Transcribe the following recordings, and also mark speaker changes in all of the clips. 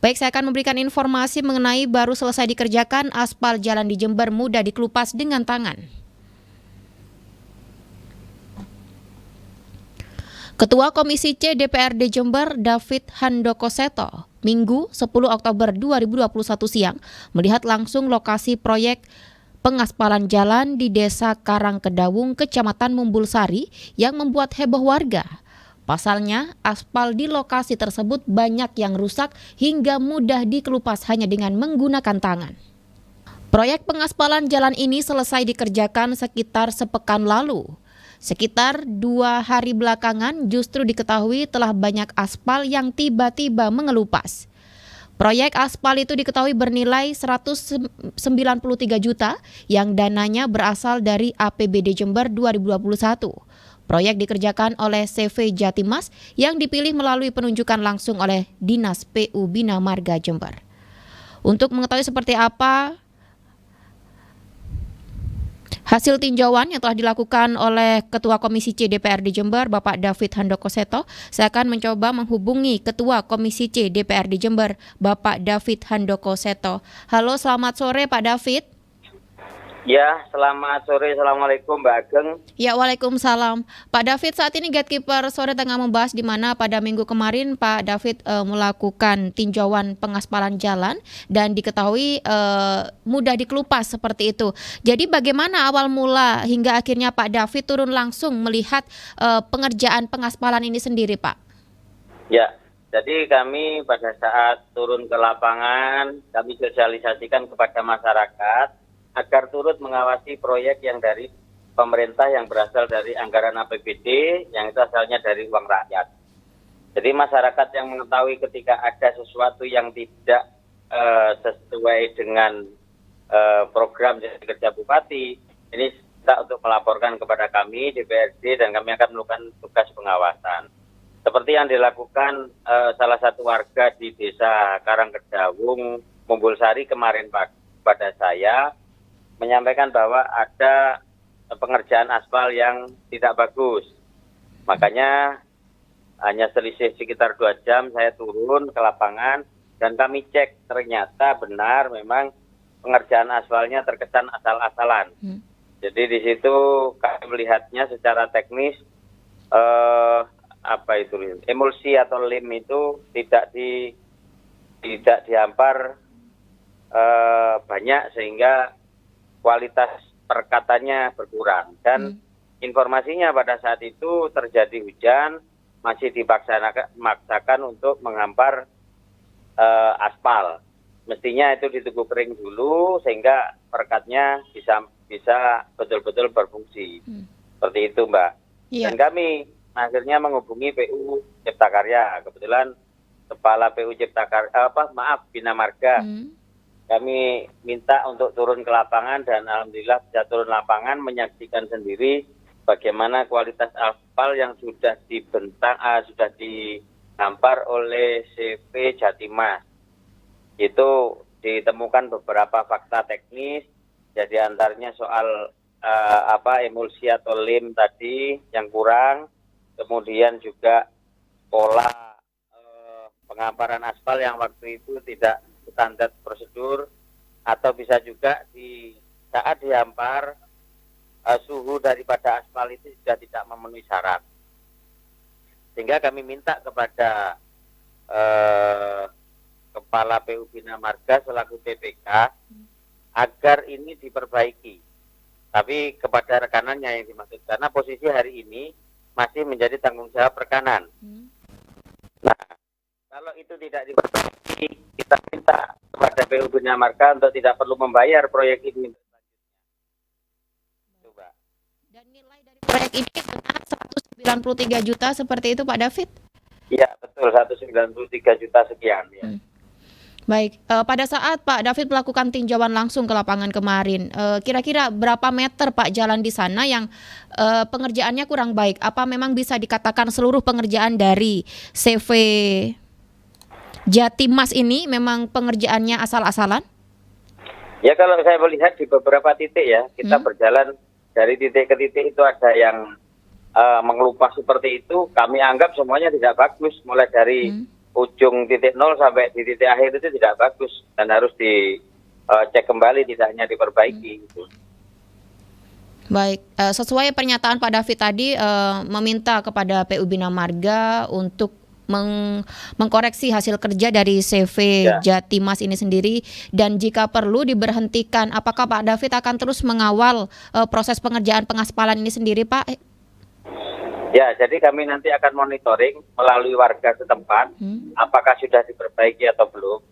Speaker 1: Baik, saya akan memberikan informasi mengenai baru selesai dikerjakan aspal jalan di Jember mudah dikelupas dengan tangan. Ketua Komisi C DPRD Jember, David Handoko Seto, Minggu 10 Oktober 2021 siang, melihat langsung lokasi proyek pengaspalan jalan di Desa Karangkedawung, Kecamatan Mumbulsari yang membuat heboh warga. Pasalnya, aspal di lokasi tersebut banyak yang rusak hingga mudah dikelupas hanya dengan menggunakan tangan. Proyek pengaspalan jalan ini selesai dikerjakan sekitar sepekan lalu. Sekitar 2 hari belakangan justru diketahui telah banyak aspal yang tiba-tiba mengelupas. Proyek aspal itu diketahui bernilai 193 juta yang dananya berasal dari APBD Jember 2021. Proyek dikerjakan oleh CV Jatimas yang dipilih melalui penunjukan langsung oleh Dinas PU Bina Marga Jember. Untuk mengetahui seperti apa hasil tinjauan yang telah dilakukan oleh Ketua Komisi C DPRD Jember, Bapak David Handoko Seto, saya akan mencoba menghubungi Ketua Komisi C DPRD Jember, Bapak David Handoko Seto. Halo, selamat sore Pak David.
Speaker 2: Ya, selamat sore. Assalamualaikum Mbak Ageng.
Speaker 1: Ya, waalaikumsalam. Pak David, saat ini Gatekeeper Sore tengah membahas di mana pada minggu kemarin Pak David melakukan tinjauan pengaspalan jalan dan diketahui mudah dikelupas seperti itu. Jadi bagaimana awal mula hingga akhirnya Pak David turun langsung melihat pengerjaan pengaspalan ini sendiri, Pak?
Speaker 2: Ya, jadi kami pada saat turun ke lapangan, kami sosialisasikan kepada masyarakat agar turut mengawasi proyek yang dari pemerintah yang berasal dari anggaran APBD yang itu asalnya dari uang rakyat. Jadi masyarakat yang mengetahui ketika ada sesuatu yang tidak sesuai dengan program kerja bupati, ini kita untuk melaporkan kepada kami DPRD dan kami akan melakukan tugas pengawasan. Seperti yang dilakukan salah satu warga di Desa Karangkedawung, Mumbulsari kemarin pada saya, menyampaikan bahwa ada pengerjaan aspal yang tidak bagus. Makanya hanya selisih sekitar 2 jam saya turun ke lapangan dan kami cek ternyata benar memang pengerjaan aspalnya terkesan asal-asalan. Jadi di situ kami melihatnya secara teknis emulsi atau lem itu tidak dihampar banyak sehingga kualitas perkatanya berkurang dan informasinya pada saat itu terjadi hujan masih dipaksakan untuk menghampar aspal. Mestinya itu ditunggu kering dulu sehingga perkatnya bisa betul-betul berfungsi. Seperti itu, Mbak. Dan kami akhirnya menghubungi PU Cipta Karya. Kebetulan Kepala PU Bina Marga. Kami minta untuk turun ke lapangan dan alhamdulillah bisa turun lapangan menyaksikan sendiri bagaimana kualitas aspal yang sudah sudah dihampar oleh CV Jatimas. Itu ditemukan beberapa fakta teknis, jadi antaranya soal emulsi atau lem tadi yang kurang, kemudian juga pola penghamparan aspal yang waktu itu tidak standar prosedur, atau bisa juga di saat dihampar suhu daripada aspal itu sudah tidak memenuhi syarat. Sehingga kami minta kepada Kepala PU Bina Marga selaku PPK agar ini diperbaiki. Tapi kepada rekanannya yang dimaksud, karena posisi hari ini masih menjadi tanggung jawab rekanan. Nah, kalau itu tidak diperbaiki, kita minta kepada PU Bina Marga untuk tidak perlu membayar proyek ini. Coba.
Speaker 1: Dan nilai dari proyek ini benar 193 juta seperti itu Pak David?
Speaker 2: Iya, betul, 193 juta sekian. Ya.
Speaker 1: Baik, pada saat Pak David melakukan tinjauan langsung ke lapangan kemarin, kira-kira berapa meter Pak jalan di sana yang pengerjaannya kurang baik? Apa memang bisa dikatakan seluruh pengerjaan dari CV Jatimas ini memang pengerjaannya asal-asalan?
Speaker 2: Ya, kalau saya melihat di beberapa titik ya, kita berjalan dari titik ke titik itu ada yang mengelupas seperti itu, kami anggap semuanya tidak bagus, mulai dari ujung titik nol sampai di titik akhir itu tidak bagus dan harus dicek kembali, tidak hanya diperbaiki. Gitu.
Speaker 1: Baik, sesuai pernyataan Pak David tadi meminta kepada PU Bina Marga untuk mengkoreksi hasil kerja dari CV Jatimas ini sendiri dan jika perlu diberhentikan. Apakah Pak David akan terus mengawal proses pengerjaan pengaspalan ini sendiri, Pak?
Speaker 2: Ya, jadi kami nanti akan monitoring melalui warga setempat apakah sudah diperbaiki atau belum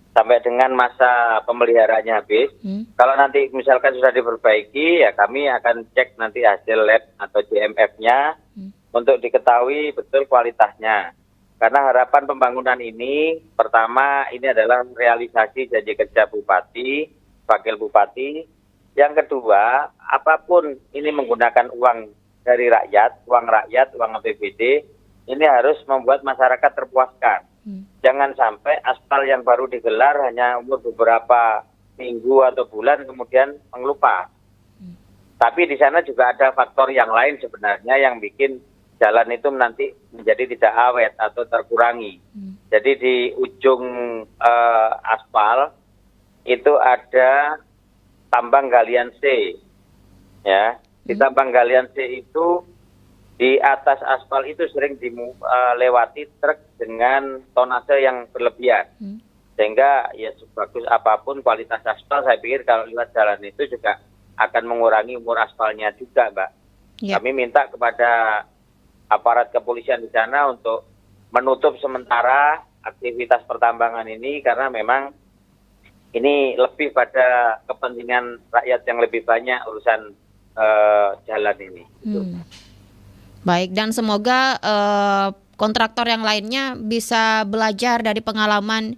Speaker 2: sampai dengan masa pemeliharaannya habis. Kalau nanti misalkan sudah diperbaiki, ya kami akan cek nanti hasil lab atau JMF-nya untuk diketahui betul kualitasnya. Karena harapan pembangunan ini, pertama ini adalah realisasi janji kerja Bupati, Wakil Bupati. Yang kedua, apapun ini menggunakan uang dari rakyat, uang APBD, ini harus membuat masyarakat terpuaskan. Jangan sampai aspal yang baru digelar hanya umur beberapa minggu atau bulan kemudian mengelupas. Tapi di sana juga ada faktor yang lain sebenarnya yang bikin jalan itu nanti menjadi tidak awet atau terkurangi. Jadi di ujung aspal itu ada tambang galian C. Ya, di tambang galian C itu di atas aspal itu sering dilewati truk dengan tonase yang berlebihan. Sehingga ya sebagus apapun kualitas aspal, saya pikir kalau lewat jalan itu juga akan mengurangi umur aspalnya juga, Mbak. Kami minta kepada aparat kepolisian di sana untuk menutup sementara aktivitas pertambangan ini karena memang ini lebih pada kepentingan rakyat yang lebih banyak urusan jalan ini.
Speaker 1: Baik, dan semoga kontraktor yang lainnya bisa belajar dari pengalaman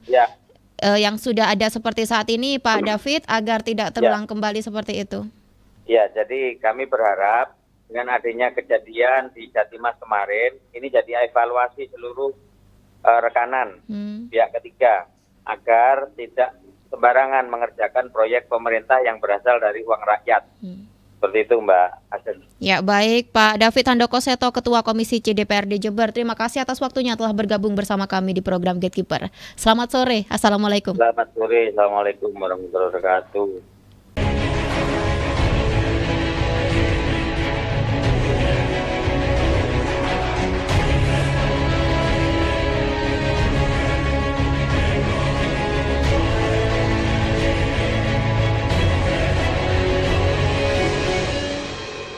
Speaker 1: yang sudah ada seperti saat ini, Pak David, agar tidak terulang kembali seperti itu.
Speaker 2: Ya, jadi kami berharap dengan adanya kejadian di Jatimas kemarin, ini jadi evaluasi seluruh rekanan pihak ketiga agar tidak sembarangan mengerjakan proyek pemerintah yang berasal dari uang rakyat. Seperti itu, Mbak Asen.
Speaker 1: Ya, baik, Pak David Handoko Seto, Ketua Komisi C DPRD Jember. Terima kasih atas waktunya telah bergabung bersama kami di program Gatekeeper. Selamat sore, Assalamualaikum.
Speaker 2: Selamat sore, Assalamualaikum warahmatullahi wabarakatuh.